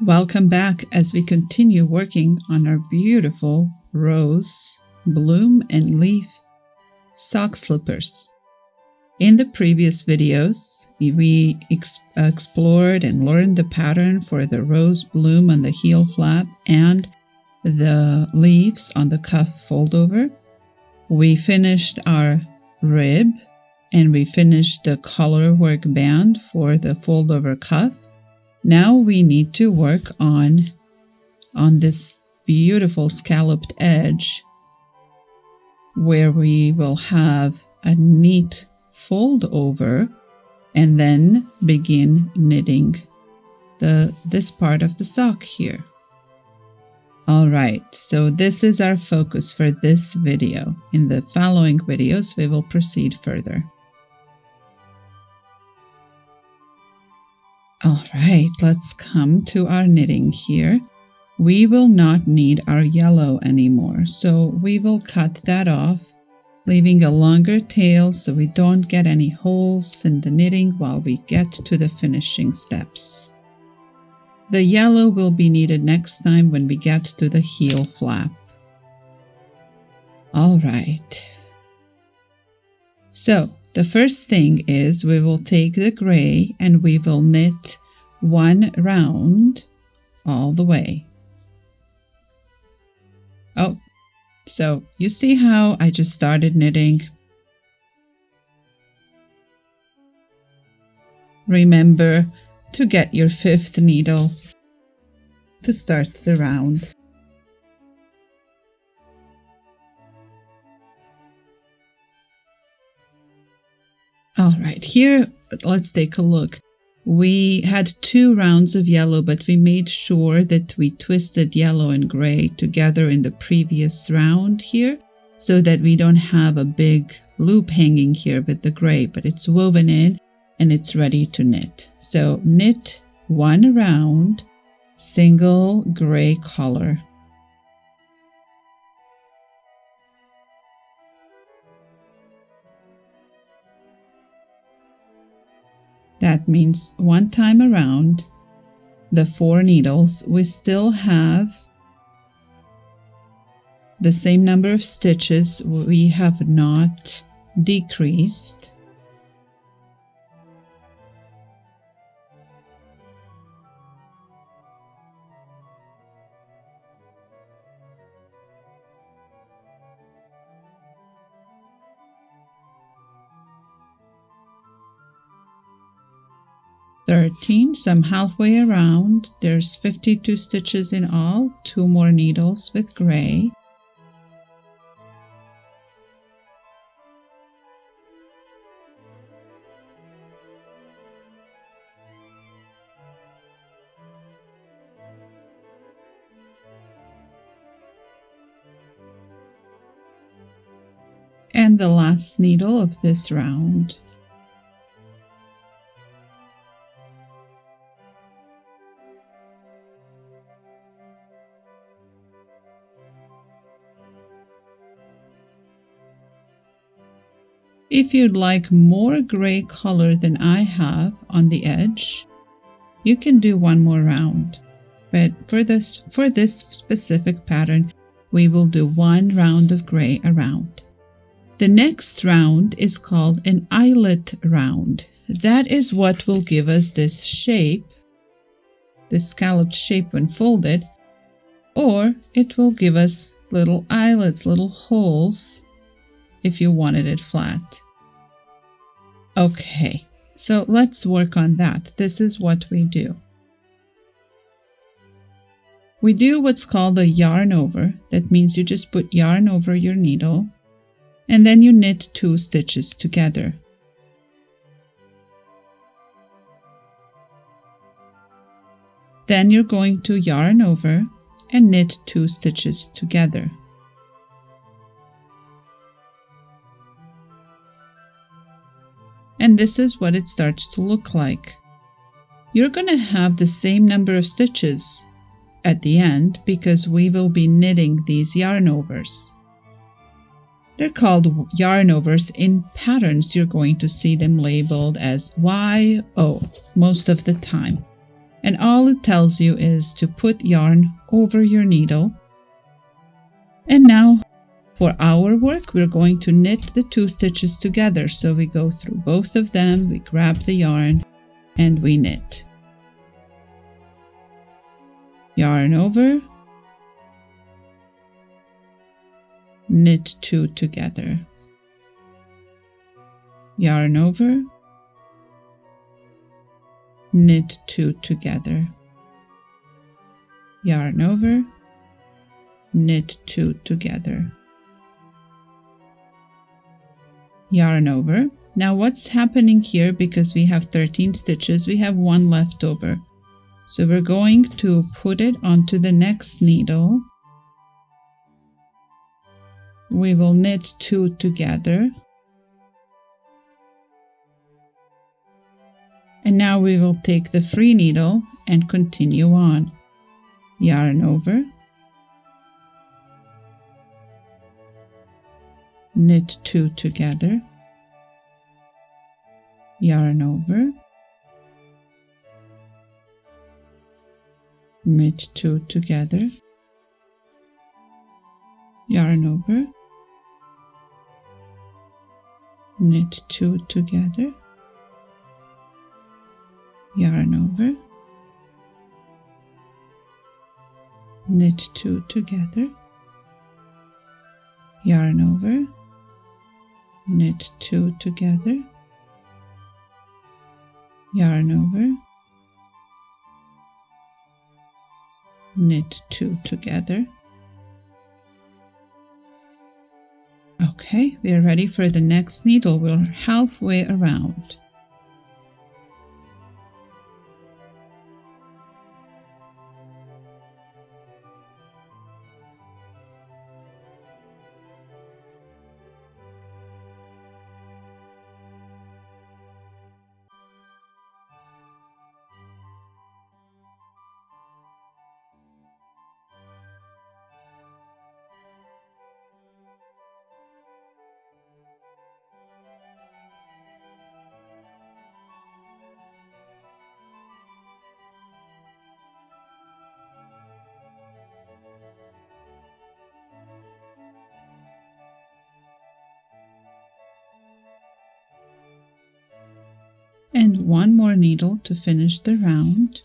Welcome back as we continue working on our beautiful rose, bloom, and leaf sock slippers. In the previous videos, we explored and learned the pattern for the rose bloom on the heel flap and the leaves on the cuff fold over. We finished our rib and we finished the color work band for the fold over cuff. Now we need to work on this beautiful scalloped edge where we will have a neat fold over and then begin knitting this part of the sock here. All right, so this is our focus for this video. In the following videos, we will proceed further. All right, let's come to our knitting here. We will not need our yellow anymore, so we will cut that off, leaving a longer tail so we don't get any holes in the knitting while we get to the finishing steps. The yellow will be needed next time when we get to the heel flap. All right. So the first thing is we will take the gray and we will knit one round all the way. Oh, so you see how I just started knitting? Remember to get your 5th needle to start the round. All right, here, let's take a look. We had 2 rounds of yellow, but we made sure that we twisted yellow and gray together in the previous round here so that we don't have a big loop hanging here with the gray, but it's woven in and it's ready to knit. So knit 1 round, single gray color. That means 1 time around the 4 needles, we still have the same number of stitches. We have not decreased. So I'm halfway around. There's 52 stitches in all, 2 more needles with gray. And the last needle of this round. If you'd like more gray color than I have on the edge, you can do 1 more round. But for this specific pattern, we will do 1 round of gray around. The next round is called an eyelet round. That is what will give us this shape, this scalloped shape when folded, or it will give us little eyelets, little holes, if you wanted it flat. Okay, so let's work on that. This is what we do. We do what's called a yarn over. That means you just put yarn over your needle and then you knit 2 stitches together. Then you're going to yarn over and knit 2 stitches together. And this is what it starts to look like. You're going to have the same number of stitches at the end because we will be knitting these yarn overs. They're called yarn overs. In patterns, you're going to see them labeled as YO most of the time. And all it tells you is to put yarn over your needle. And now for our work, we're going to knit the 2 stitches together. So we go through both of them, we grab the yarn, and we knit. Yarn over, knit 2 together. Yarn over, knit 2 together. Yarn over, knit 2 together. Yarn over. Now what's happening here, because we have 13 stitches, we have 1 left over. So we're going to put it onto the next needle. We will knit 2 together. And now we will take the free needle and continue on. Yarn over, knit 2 together, yarn over, knit 2 together, yarn over, knit 2 together, yarn over, knit 2 together, yarn over, knit 2 together, yarn over, knit 2 together. Okay, we are ready for the next needle. We're halfway around. And 1 more needle to finish the round.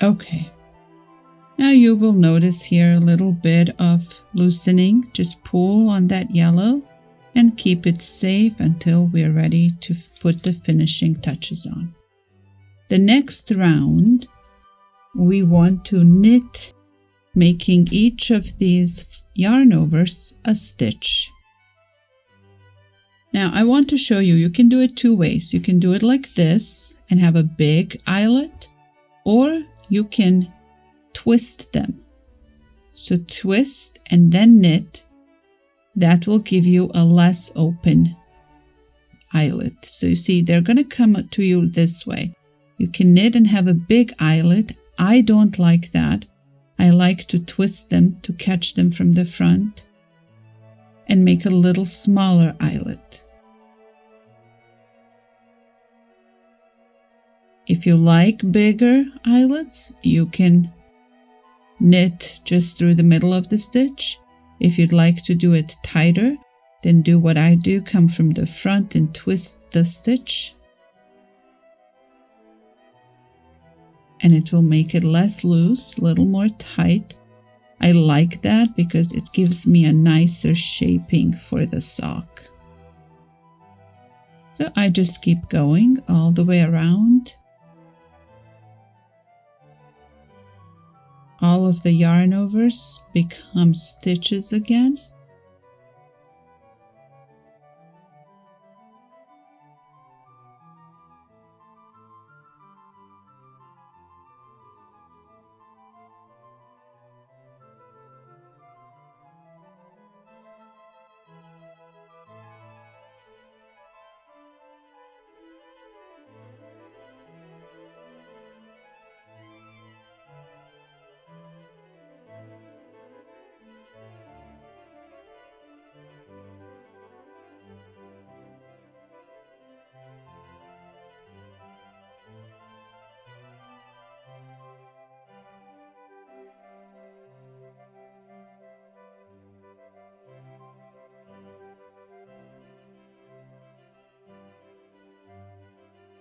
Okay, now you will notice here a little bit of loosening. Just pull on that yellow and keep it safe until we're ready to put the finishing touches on. The next round, we want to knit, making each of these yarn overs a stitch. Now I want to show you, you can do it 2 ways. You can do it like this and have a big eyelet, or you can twist them. So twist and then knit. That will give you a less open eyelet. So you see, they're going to come to you this way. You can knit and have a big eyelet. I don't like that. I like to twist them to catch them from the front and make a little smaller eyelet. If you like bigger eyelets, you can knit just through the middle of the stitch. If you'd like to do it tighter, then do what I do, come from the front and twist the stitch. And it will make it less loose, a little more tight. I like that because it gives me a nicer shaping for the sock. So I just keep going all the way around. all of the yarn overs become stitches again.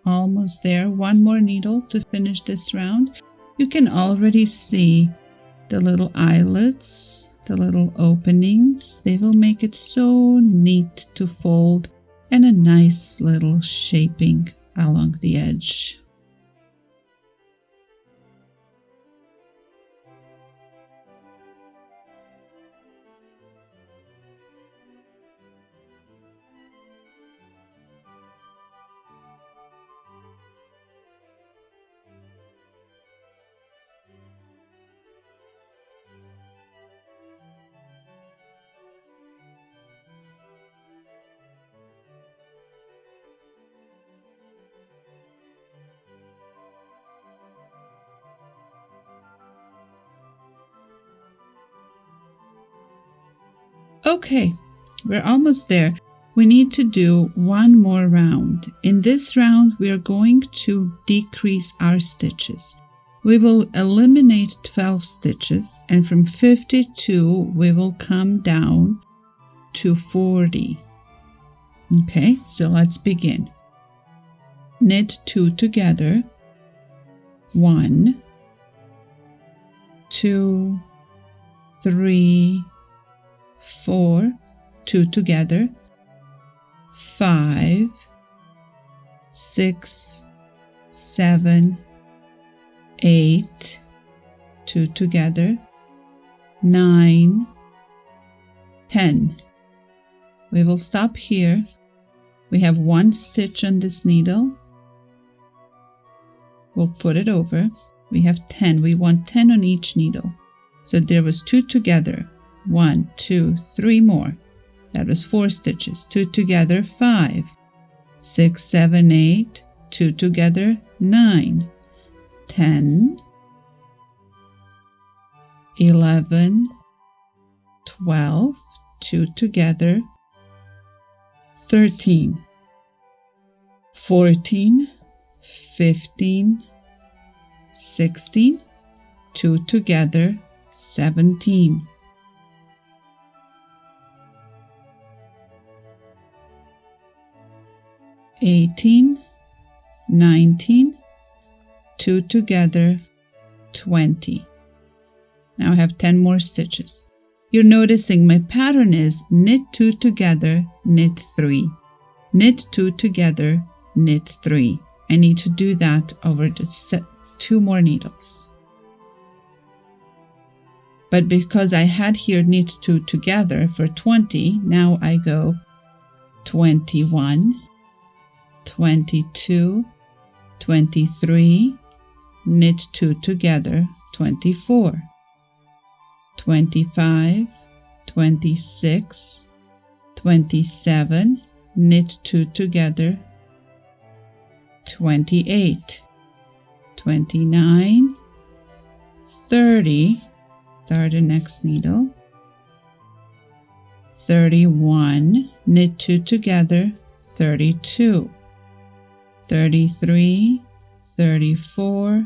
Almost there. One more needle to finish this round. You can already see the little eyelets, the little openings. They will make it so neat to fold, and a nice little shaping along the edge. Okay, we're almost there. We need to do one more round. In this round, we are going to decrease our stitches. We will eliminate 12 stitches, and from 52, we will come down to 40. Okay, so let's begin. Knit 2 together. 1, 2, 3, 4, 2 together, 5, 6, 7, 8, 2 together, 9, 10. We will stop here. We have 1 stitch on this needle. We'll put it over. We have 10. We want 10 on each needle. So there was 2 together. 1, 2, 3 more. That was 4 stitches. 2 together, 5, 6, 7, 8, 2 together, 9, 10, 11, 12, 2 together, 13, 14, 15, 16, 2 together, 17. 18, 19, 2 together, 20. Now I have 10 more stitches. You're noticing my pattern is knit 2 together, knit 3. Knit 2 together, knit 3. I need to do that over the 2 more needles. But because I had here knit 2 together for 20, now I go 21, 22, 23, knit 2 together, 24, 25, 26, 27, knit 2 together, 28, 29, 30, start the next needle, 31, knit 2 together, 32, 33, 34,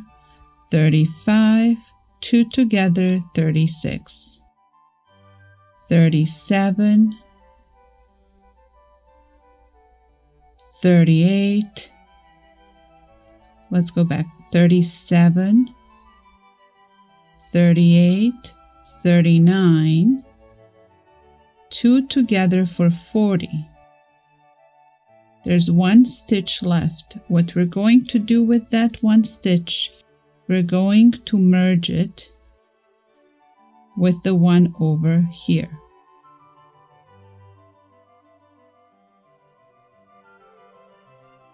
35, 2 together, 36, 37, 38, let's go back, 37, 38, 39, 2 together for 40. There's 1 stitch left. What we're going to do with that 1 stitch, we're going to merge it with the one over here.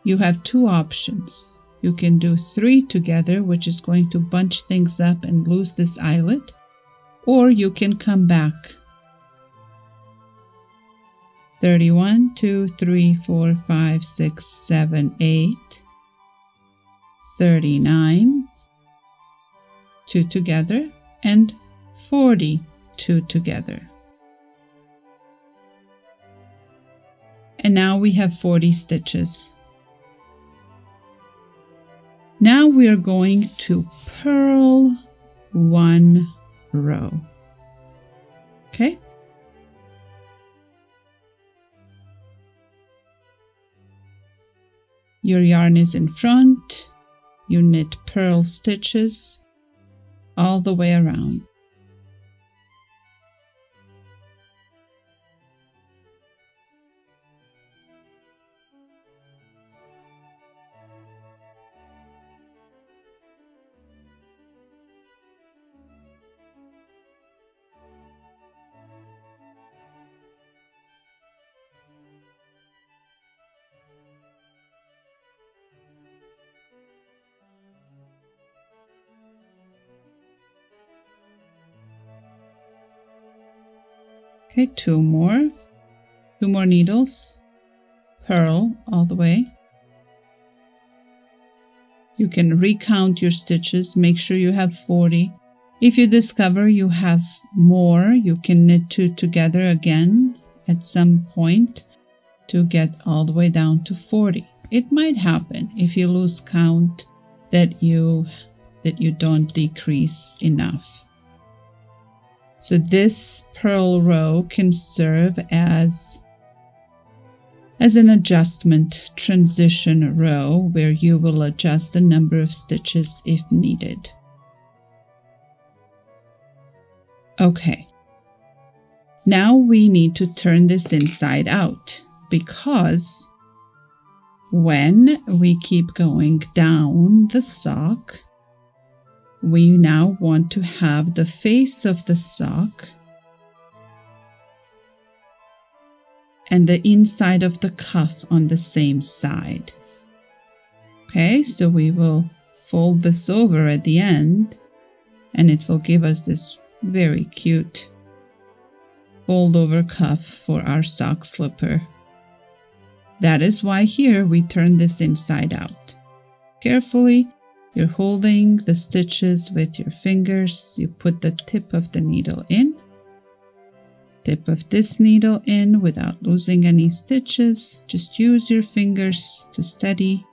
You have two options. You can do 3 together, which is going to bunch things up and lose this eyelet, or you can come back 31, 2, 3, 4, 5, 6, 7, 8, 39, 2 together, and 40, 2 together. And now we have 40 stitches. Now we are going to purl 1 row. Okay? Your yarn is in front. You knit purl stitches all the way around. Okay, two more needles, purl all the way. You can recount your stitches, make sure you have 40. If you discover you have more, you can knit 2 together again at some point to get all the way down to 40. It might happen if you lose count that you don't decrease enough. So this purl row can serve as an adjustment transition row where you will adjust the number of stitches if needed. Okay, now we need to turn this inside out because when we keep going down the sock, we now want to have the face of the sock and the inside of the cuff on the same side. Okay, so we will fold this over at the end and it will give us this very cute fold over cuff for our sock slipper. That is why here we turn this inside out. Carefully, you're holding the stitches with your fingers. You put the tip of the needle in, tip of this needle in without losing any stitches. Just use your fingers to steady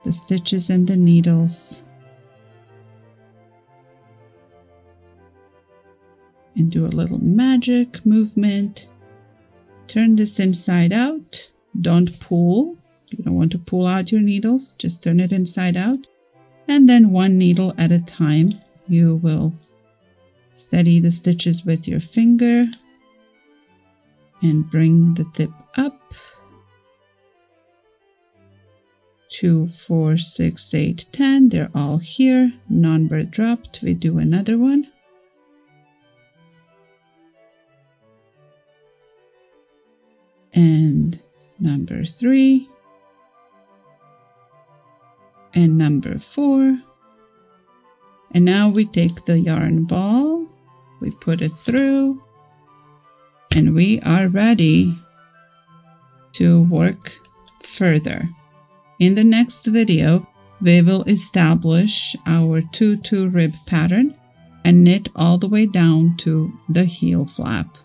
the stitches and the needles. And do a little magic movement. Turn this inside out. Don't pull. You don't want to pull out your needles. Just turn it inside out. And then one needle at a time, you will steady the stitches with your finger and bring the tip up. 2, 4, 6, 8, 10. They're all here. Number dropped. We do another one. And number 3. And number 4. And now we take the yarn ball, we put it through, and we are ready to work further. In the next video, we will establish our 2-2 rib pattern and knit all the way down to the heel flap.